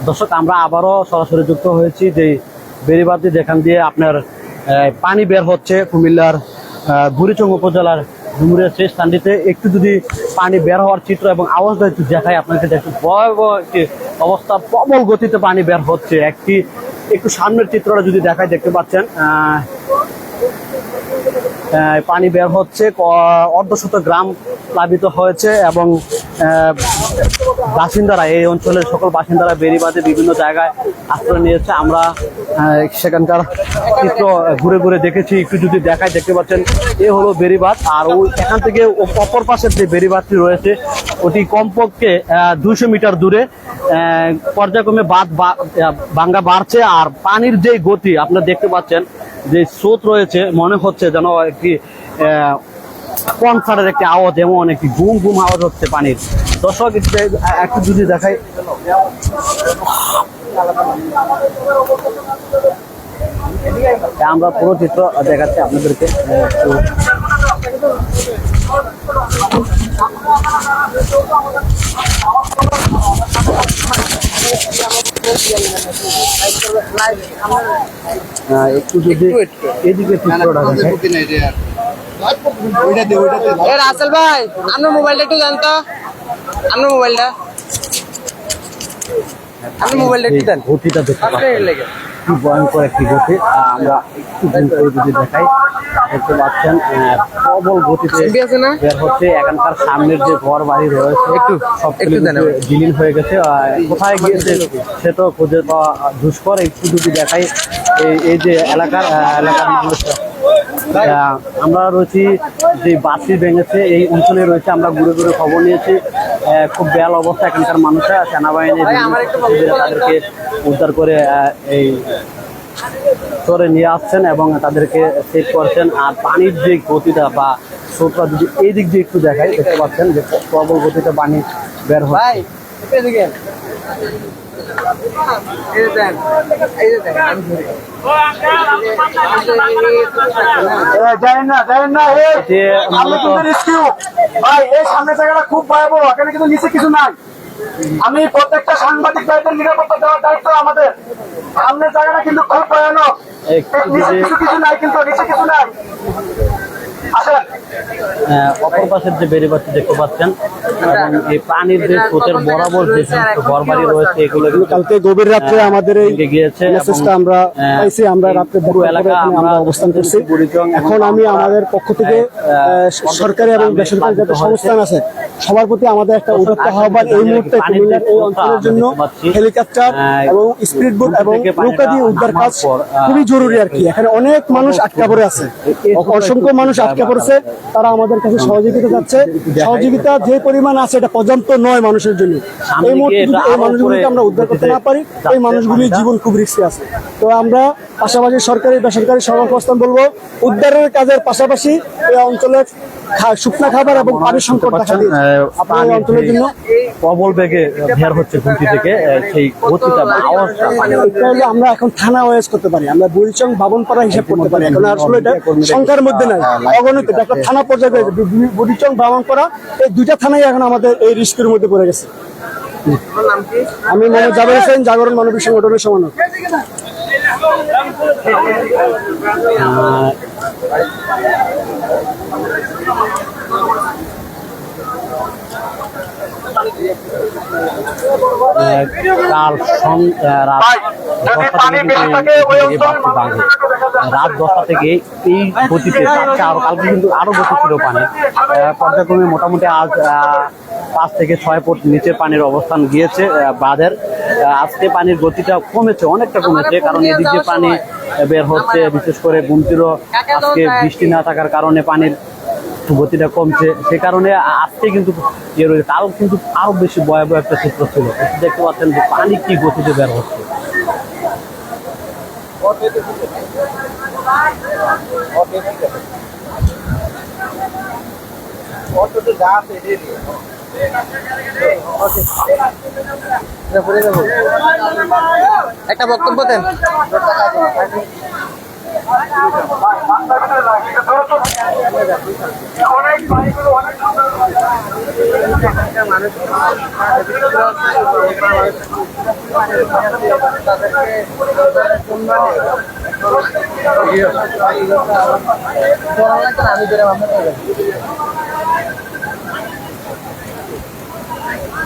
দর্শক আমরা আবারও সরাসরি যুক্ত হয়েছি যে বেড়িবাঁধ যেখান দিয়ে আপনার পানি বের হচ্ছে কুমিল্লার বুড়িচং উপজেলার ডুমুরিয়া শেষ স্থানটিতে। একটু যদি পানি বের হওয়ার চিত্র এবং আওয়াজটা একটু দেখাই আপনাকে, একটু ভয়াবহ একটি অবস্থা, প্রবল গতিতে পানি বের হচ্ছে। একটু সামনের চিত্রটা যদি দেখাই, দেখতে পাচ্ছেন পানি বের হচ্ছে, অর্ধশত গ্রাম প্লাবিত হয়েছে এবং বাসিন্দারা, এই অঞ্চলের সকল বাসিন্দারা বেড়িবাঁধে বিভিন্ন জায়গায় আশ্রয় নিয়েছে। আমরা সেখানকার চিত্র ঘুরে ঘুরে দেখেছি, একটু যদি দেখায় দেখতে পাচ্ছেন এ হলো বেড়িবাঁধ। আর ওই এখান থেকে অপর পাশের যে বেড়িবাঁধটি রয়েছে ওটি কমপক্ষে 200 মিটার দূরে। পর্যায়ক্রমে বাঁধ ভাঙ্গা বাড়ছে, আর পানির যে গতি আপনারা দেখতে পাচ্ছেন, যে স্রোত রয়েছে, মনে হচ্ছে যেন একটি কনসার্টের একটি আওয়াজ, এমন একটি গুম গুম আওয়াজ হচ্ছে পানির। দর্শক একটু যদি দেখাই, আমরা পুরো চিত্র দেখাচ্ছি আপনাদেরকে। একটু যদি এদিকে চিত্রটা দেখাই। রাসেল ভাই, আপনার মোবাইলটা একটু জানতো, আপনার মোবাইলটা একটু দেন। গতিটা দেখতে কি ভয়ঙ্কর একটি গতি। আমরা একটু জুম করে যদি দেখাই, দেখতে পাচ্ছেন প্রবল গতিতে বের হচ্ছে। এখানকার সামনের যে ঘর বাড়ি রয়েছে একটু সব বিলীন হয়ে গেছে। কোথায় গিয়েছে সে তো খুঁজে পাওয়া দুষ্কর। একটু যদি দেখাই, এই যে এলাকার মানুষ, আমরা রয়েছি যে বাঁধটি ভেঙেছে এই অঞ্চলে রয়েছে। আমরা ঘুরে ঘুরে খবর নিয়েছি, খুব বেহাল অবস্থা এখানকার মানুষরা। সেনাবাহিনী তাদেরকে উদ্ধার করে এই শহরে নিয়ে আসছেন এবং তাদেরকে সেভ করছেন। আর পানির যে গতিটা বা স্রোতটা যদি এই দিক দিয়ে একটু দেখাই, দেখতে পাচ্ছেন যে প্রবল গতিতে পানি বের হয়। খুব ভয়াবহ, এখানে কিন্তু নিচে কিছু নাই। আমি প্রত্যেকটা সাংবাদিক ভাইদের নিরাপত্তা দেওয়ার দায়িত্ব আমাদের। সামনের জায়গাটা কিন্তু খুব ভয়ানক, কিছু নাই, কিন্তু নিচে কিছু নাই। অপর পাশের যে বেড়িবাঁধটি দেখতে পাচ্ছেন, এই পানির যে স্রোতের বরাবর যে সমস্ত ঘর বাড়ি রয়েছে এগুলো কালকে গভীর রাত্রে আমাদের গিয়েছে। আমরা পাইছি, আমরা রাত্রে এলাকা আমরা অবস্থান করছি। এখন আমি আমাদের পক্ষ থেকে সরকারি এবং বেসরকারি যত সংস্থান আছে সবার প্রতি আমাদের একটা উদ্যোক্ত আহ্বান, এই মুহূর্তে কুমিল্লার এই অঞ্চলের জন্য হেলিকপ্টার এবং স্পিড বোট এবং নৌকা দিয়ে উদ্ধার কাজ খুবই জরুরি আর কি। এখানে অনেক মানুষ আটকা পড়ে আছে, অসংখ্য মানুষ আটকা পড়েছে, তারা আমাদের কাছে সহযোগিতা চাচ্ছে। সহযোগিতা যে পরিমাণ আছে এটা পর্যাপ্ত নয় মানুষের জন্য। এই মুহূর্তে যদি এই মানুষগুলিকে আমরা উদ্ধার করতে না পারি, এই মানুষগুলির জীবন খুব রিস্কে আছে। তো আমরা পাশাপাশি সরকারি বেসরকারি সংস্থান বলবো, উদ্ধারের কাজের পাশাপাশি এই অঞ্চলের শুকনা খাবার এবং পানির সংকট দেখা দিয়েছে আপনার অঞ্চলের জন্য। প্রবল বেগে বের হচ্ছে ঘুমটি থেকে, সেই গতিটা বা আওয়াজটা আমরা এখন থানা ওয়াইজ করতে পারি, আমরা বুড়িচং বাবনপাড়া হিসাব করতে পারি। এখন আসলে এটা সংখ্যার মধ্যে নাই, অগণিত একটা থানা পর্যায়ে বুড়িচং বাবনপাড়া, এই দুইটা থানাই এখন আমাদের এই রিস্কের মধ্যে পড়ে গেছে। আমি মোহাম্মদ জাবের হোসেন, জাগরণ মানবিক সংগঠনের সমন্বয়ক। কাল রাত 10টা থেকে এই গতিতে কালকে কিন্তু আরো গতি ছিল পানি। পর্যায়ক্রমে মোটামুটি আজ 5 থেকে 6 ফুট নিচে পানির অবস্থান গিয়েছে বাঁধের। আজকে পানির গতিটা কমেছে, অনেকটা কমেছে, কারণ এদিক দিয়ে পানি বের হচ্ছে। বিশেষ করে গুমতিরও আজকে বৃষ্টি না থাকার কারণে পানির গতিটা কমছে, সে কারণে আজকে কিন্তু ইয়ে রয়েছে। কারো কিন্তু আরো বেশি ভয়াবহ একটা চিত্র ছিল। দেখতে পাচ্ছেন যে পানি কি গতিতে বের হচ্ছে। একটা বক্তব্য দেন। মানুষ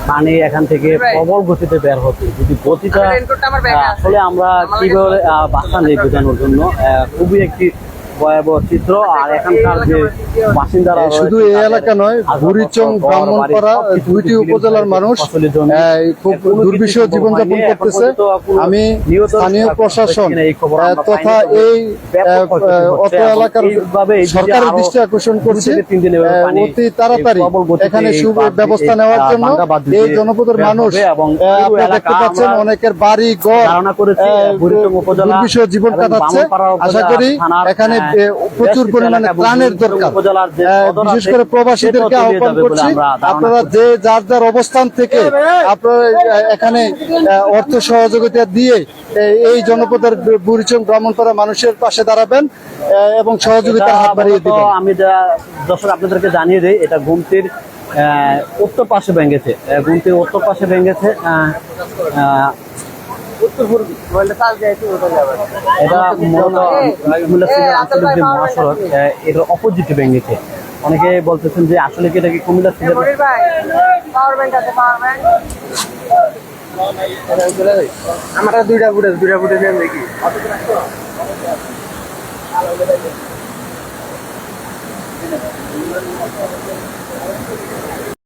পানি এখান থেকে প্রবল গতিতে বের হচ্ছে। যদি গতিটা আসলে আমরা কিভাবে বাঁচান এই বোঝানোর জন্য খুবই একটি ভয়াবহ চিত্র। আর এখানকার যে বাসিন্দারা শুধু এই এলাকা নয়, বুড়িচং, ব্রাহ্মণপাড়া দুইটি উপজেলার মানুষ খুব দুর্বিষহ জীবনযাপন করতেছে। আমি স্থানীয় প্রশাসন তথা এই অত্র এলাকার সরকারের দৃষ্টি আকর্ষণ করছি অতি তাড়াতাড়ি এখানে ব্যবস্থা নেওয়ার জন্য। এই জনপদের মানুষ আপনারা দেখতে পাচ্ছেন অনেকের বাড়ি ঘর দুর্বিষহ জীবন কাটাচ্ছে। আশা করি এখানে প্রচুর পরিমাণে ত্রাণের দরকার। বিশেষ করে প্রবাসীদেরকে আহ্বান করছি, আপনারা যে যার যার অবস্থান থেকে আপনারা এখানে অর্থ সহযোগিতা দিয়ে এই জনপদের বুড়িচং ব্রাহ্মণপাড়া মানুষের পাশে দাঁড়াবেন এবং সহযোগিতার হাত বাড়িয়ে দিবেন। আমি দর্শক আপনাদেরকে জানিয়ে দিই, এটা গুমতির উত্তর পাশে ভেঙেছে, গুমতির উত্তর পাশে ভেঙেছে। এটা মূলত আঞ্চলিক যে মহাসড়ক এটার অপোজিটে ভেঙেছে। অনেকে বলতেছেন যে আসলে কি এটা কি কুমিল্লা সিলেট? আমরা দুইটা ফুটে নেন দেখি।